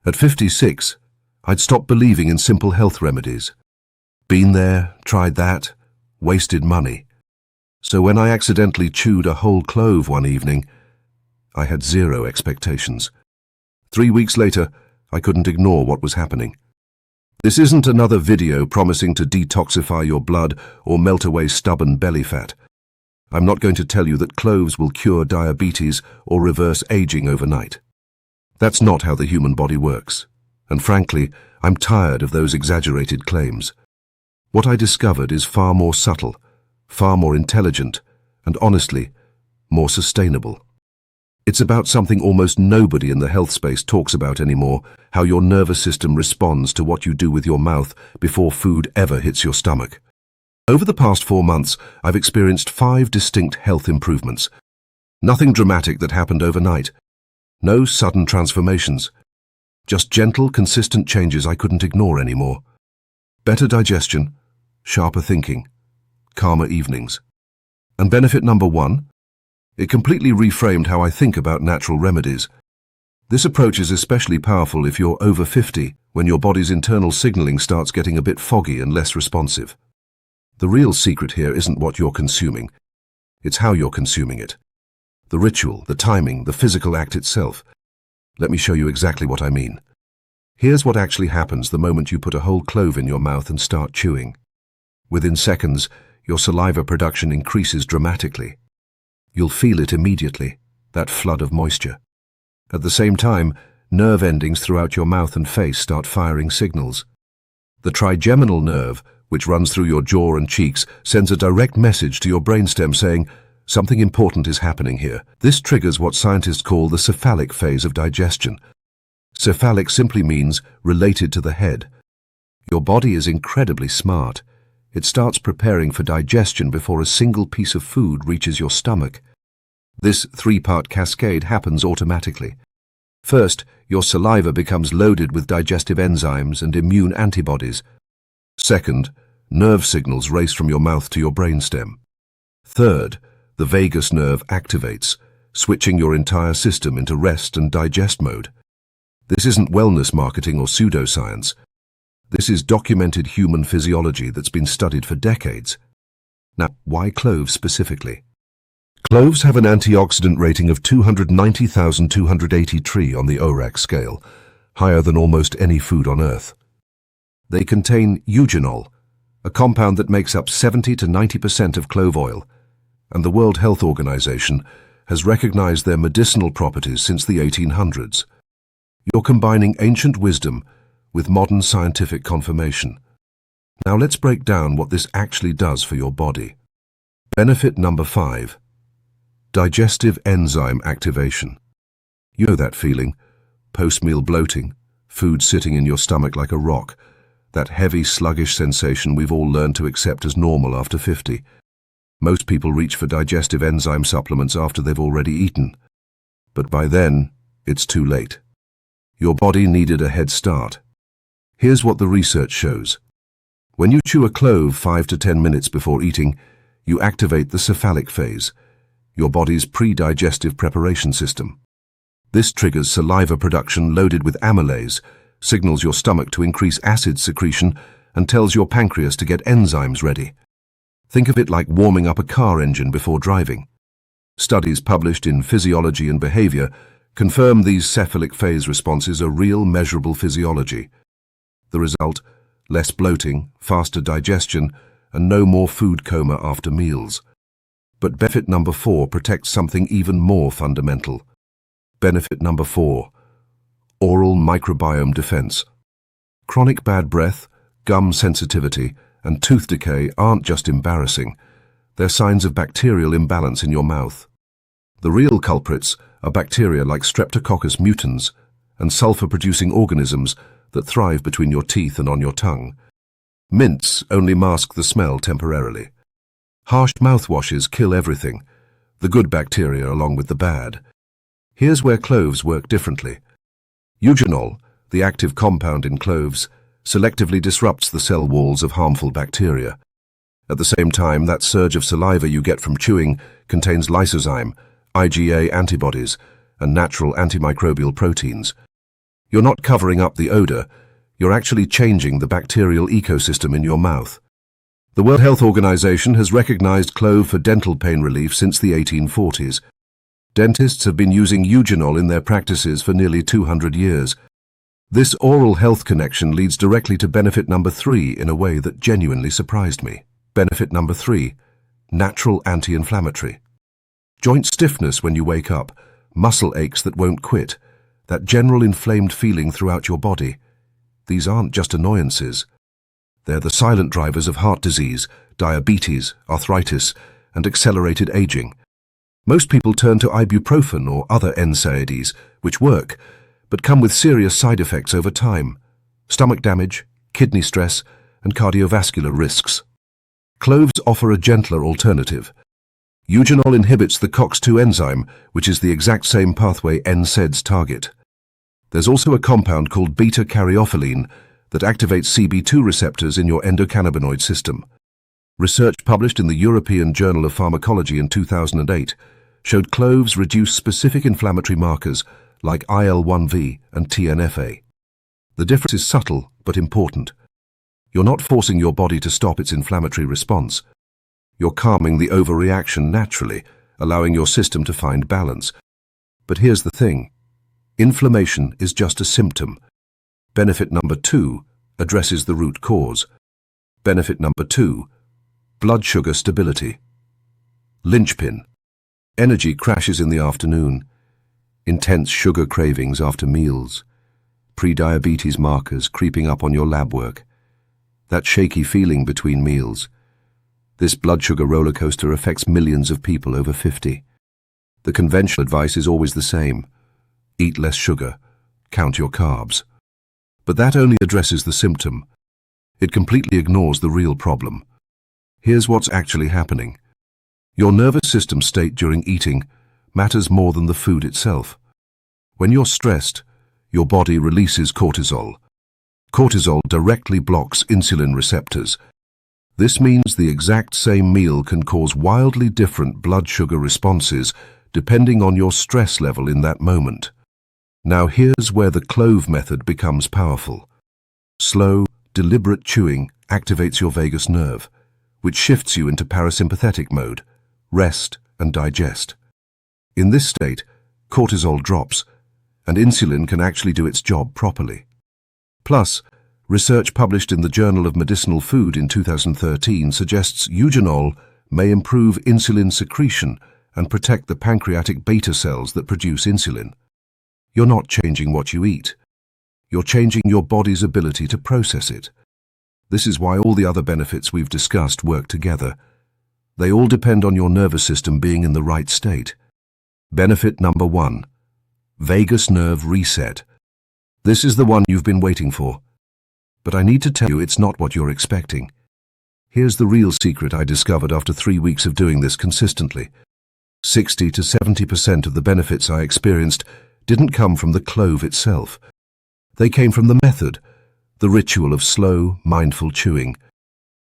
At 56, I'd stopped believing in simple health remedies. Been there, tried that, wasted money. So when I accidentally chewed a whole clove one evening, I had zero expectations. 3 weeks later, I couldn't ignore what was happening. This isn't another video promising to detoxify your blood or melt away stubborn belly fat. I'm not going to tell you that cloves will cure diabetes or reverse aging overnight. That's not how the human body works. And frankly, I'm tired of those exaggerated claims. What I discovered is far more subtle, far more intelligent, and honestly, more sustainable. It's about something almost nobody in the health space talks about anymore, how your nervous system responds to what you do with your mouth before food ever hits your stomach. Over the past 4 months, I've experienced 5 distinct health improvements. Nothing dramatic that happened overnight. No sudden transformations. Just gentle, consistent changes I couldn't ignore anymore. Better digestion, sharper thinking, calmer evenings. And benefit number 1? It completely reframed how I think about natural remedies. This approach is especially powerful if you're over 50, when your body's internal signaling starts getting a bit foggy and less responsive. The real secret here isn't what you're consuming. It's how you're consuming it. The ritual, the timing, the physical act itself. Let me show you exactly what I mean. Here's what actually happens the moment you put a whole clove in your mouth and start chewing. Within seconds, your saliva production increases dramatically. You'll feel it immediately, that flood of moisture. At the same time, nerve endings throughout your mouth and face start firing signals. The trigeminal nerve, which runs through your jaw and cheeks, sends a direct message to your brainstem saying, something important is happening here. This triggers what scientists call the cephalic phase of digestion. Cephalic simply means related to the head. Your body is incredibly smart. It starts preparing for digestion before a single piece of food reaches your stomach. This 3-part cascade happens automatically. First, your saliva becomes loaded with digestive enzymes and immune antibodies. Second, nerve signals race from your mouth to your brainstem. Third, the vagus nerve activates, switching your entire system into rest and digest mode. This isn't wellness marketing or pseudoscience. This is documented human physiology that's been studied for decades. Now, why cloves specifically? Cloves have an antioxidant rating of 290,283 on the ORAC scale, higher than almost any food on Earth. They contain eugenol, a compound that makes up 70 to 90% of clove oil, and the World Health Organization has recognized their medicinal properties since the 1800s. You're combining ancient wisdom with modern scientific confirmation. Now let's break down what this actually does for your body. Benefit number 5. Digestive enzyme activation. You know that feeling, post-meal bloating, food sitting in your stomach like a rock, that heavy, sluggish sensation we've all learned to accept as normal after 50. Most people reach for digestive enzyme supplements after they've already eaten. But by then, it's too late. Your body needed a head start. Here's what the research shows. When you chew a clove 5 to 10 minutes before eating, you activate the cephalic phase, your body's pre-digestive preparation system. This triggers saliva production loaded with amylase, signals your stomach to increase acid secretion, and tells your pancreas to get enzymes ready. Think of it like warming up a car engine before driving. Studies published in Physiology and Behavior confirm these cephalic phase responses are real, measurable physiology. The result, less bloating, faster digestion, and no more food coma after meals. But benefit number 4 protects something even more fundamental. Benefit number 4. Oral microbiome defense. Chronic bad breath, gum sensitivity, and tooth decay aren't just embarrassing. They're signs of bacterial imbalance in your mouth. The real culprits are bacteria like Streptococcus mutans and sulfur-producing organisms that thrive between your teeth and on your tongue. Mints only mask the smell temporarily. Harsh mouthwashes kill everything, the good bacteria along with the bad. Here's where cloves work differently. Eugenol, the active compound in cloves, selectively disrupts the cell walls of harmful bacteria. At the same time, that surge of saliva you get from chewing contains lysozyme, IgA antibodies, and natural antimicrobial proteins. You're not covering up the odor, you're actually changing the bacterial ecosystem in your mouth. The World Health Organization has recognized clove for dental pain relief since the 1840s. Dentists have been using eugenol in their practices for nearly 200 years. This oral health connection leads directly to benefit number 3 in a way that genuinely surprised me. Benefit number 3, natural anti-inflammatory. Joint stiffness when you wake up, muscle aches that won't quit, that general inflamed feeling throughout your body. These aren't just annoyances. They're the silent drivers of heart disease, diabetes, arthritis, and accelerated aging. Most people turn to ibuprofen or other NSAIDs, which work, but come with serious side effects over time: stomach damage, kidney stress, and cardiovascular risks. Cloves offer a gentler alternative. Eugenol inhibits the COX-2 enzyme, which is the exact same pathway NSAIDs target. There's also a compound called beta-caryophyllene that activates CB2 receptors in your endocannabinoid system. Research published in the European Journal of Pharmacology in 2008 showed cloves reduce specific inflammatory markers like IL-1V and TNF-A. The difference is subtle but important. You're not forcing your body to stop its inflammatory response. You're calming the overreaction naturally, allowing your system to find balance. But here's the thing. Inflammation is just a symptom. Benefit number 2 addresses the root cause. Benefit number 2, blood sugar stability. Linchpin. Energy crashes in the afternoon. Intense sugar cravings after meals. Pre-diabetes markers creeping up on your lab work. That shaky feeling between meals. This blood sugar roller coaster affects millions of people over 50. The conventional advice is always the same. Eat less sugar. Count your carbs. But that only addresses the symptom. It completely ignores the real problem. Here's what's actually happening. Your nervous system state during eating matters more than the food itself. When you're stressed, your body releases cortisol. Cortisol directly blocks insulin receptors. This means the exact same meal can cause wildly different blood sugar responses depending on your stress level in that moment. Now here's where the clove method becomes powerful. Slow, deliberate chewing activates your vagus nerve, which shifts you into parasympathetic mode, rest and digest. In this state, cortisol drops, and insulin can actually do its job properly. Plus, research published in the Journal of Medicinal Food in 2013 suggests eugenol may improve insulin secretion and protect the pancreatic beta cells that produce insulin. You're not changing what you eat. You're changing your body's ability to process it. This is why all the other benefits we've discussed work together. They all depend on your nervous system being in the right state. Benefit number 1, vagus nerve reset. This is the one you've been waiting for. But I need to tell you it's not what you're expecting. Here's the real secret I discovered after 3 weeks of doing this consistently. 60 to 70% of the benefits I experienced didn't come from the clove itself. They came from the method, the ritual of slow, mindful chewing.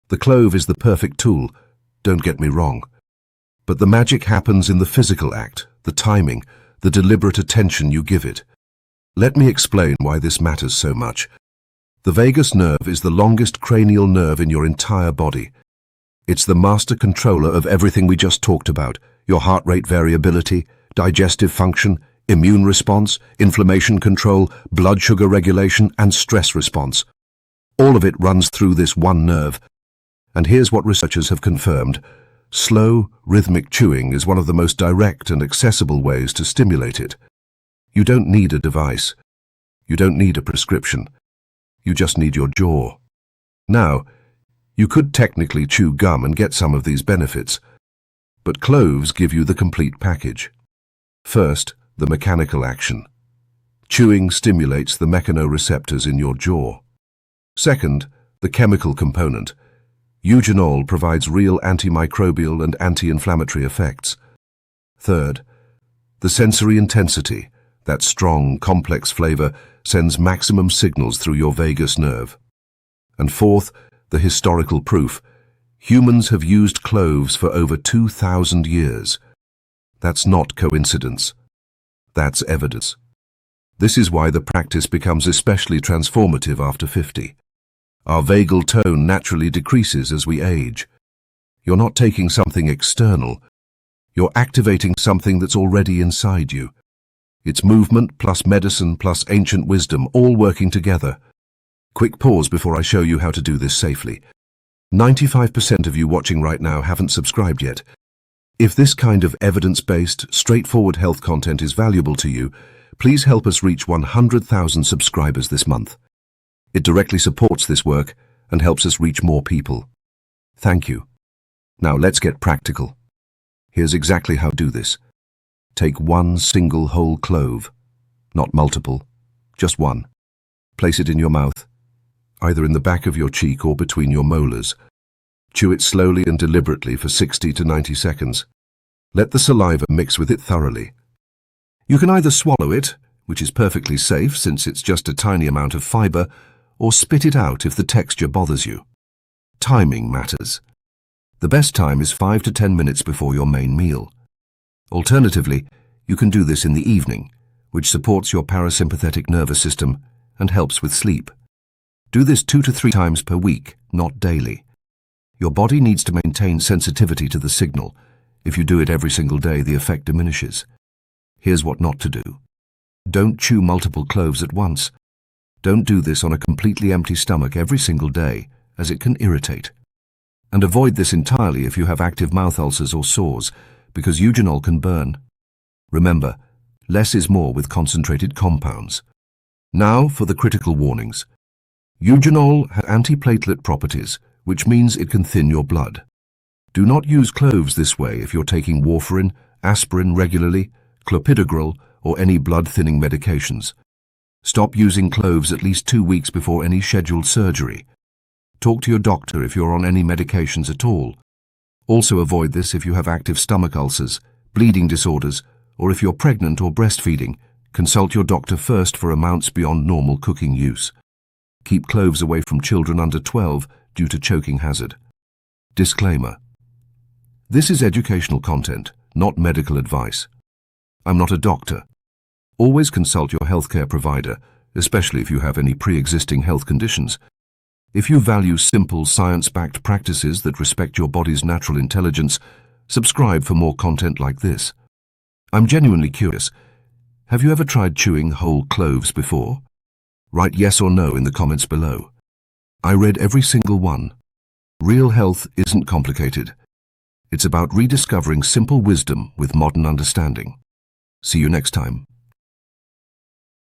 The clove is the perfect tool, don't get me wrong. But the magic happens in the physical act, the timing, the deliberate attention you give it. Let me explain why this matters so much. The vagus nerve is the longest cranial nerve in your entire body. It's the master controller of everything we just talked about: your heart rate variability, digestive function, immune response, inflammation control, blood sugar regulation, and stress response. All of it runs through this one nerve. And here's what researchers have confirmed. Slow, rhythmic chewing is one of the most direct and accessible ways to stimulate it. You don't need a device. You don't need a prescription. You just need your jaw. Now, you could technically chew gum and get some of these benefits, but cloves give you the complete package. First, the mechanical action. Chewing stimulates the mechanoreceptors in your jaw. Second, the chemical component. Eugenol provides real antimicrobial and anti-inflammatory effects. Third, the sensory intensity. That strong, complex flavor sends maximum signals through your vagus nerve. And fourth, the historical proof. Humans have used cloves for over 2,000 years. That's not coincidence. That's evidence. This is why the practice becomes especially transformative after 50. Our vagal tone naturally decreases as we age. You're not taking something external. You're activating something that's already inside you. It's movement plus medicine plus ancient wisdom all working together. Quick pause before I show you how to do this safely. 95% of you watching right now haven't subscribed yet. If this kind of evidence-based, straightforward health content is valuable to you, please help us reach 100,000 subscribers this month. It directly supports this work and helps us reach more people. Thank you. Now let's get practical. Here's exactly how to do this. Take one single whole clove, not multiple, just one. Place it in your mouth, either in the back of your cheek or between your molars. Chew it slowly and deliberately for 60 to 90 seconds. Let the saliva mix with it thoroughly. You can either swallow it, which is perfectly safe since it's just a tiny amount of fiber, or spit it out if the texture bothers you. Timing matters. The best time is 5 to 10 minutes before your main meal. Alternatively, you can do this in the evening, which supports your parasympathetic nervous system and helps with sleep. Do this 2 to 3 times per week, not daily. Your body needs to maintain sensitivity to the signal. If you do it every single day, the effect diminishes. Here's what not to do. Don't chew multiple cloves at once. Don't do this on a completely empty stomach every single day, as it can irritate. And avoid this entirely if you have active mouth ulcers or sores, because eugenol can burn. Remember, less is more with concentrated compounds. Now for the critical warnings. Eugenol has antiplatelet properties, which means it can thin your blood. Do not use cloves this way if you're taking warfarin, aspirin regularly, clopidogrel, or any blood-thinning medications. Stop using cloves at least 2 weeks before any scheduled surgery. Talk to your doctor if you're on any medications at all. Also avoid this if you have active stomach ulcers, bleeding disorders, or if you're pregnant or breastfeeding. Consult your doctor first for amounts beyond normal cooking use. Keep cloves away from children under 12 due to choking hazard. Disclaimer. This is educational content, not medical advice. I'm not a doctor. Always consult your healthcare provider, especially if you have any pre-existing health conditions. If you value simple, science-backed practices that respect your body's natural intelligence, subscribe for more content like this. I'm genuinely curious. Have you ever tried chewing whole cloves before? Write yes or no in the comments below. I read every single one. Real health isn't complicated. It's about rediscovering simple wisdom with modern understanding. See you next time.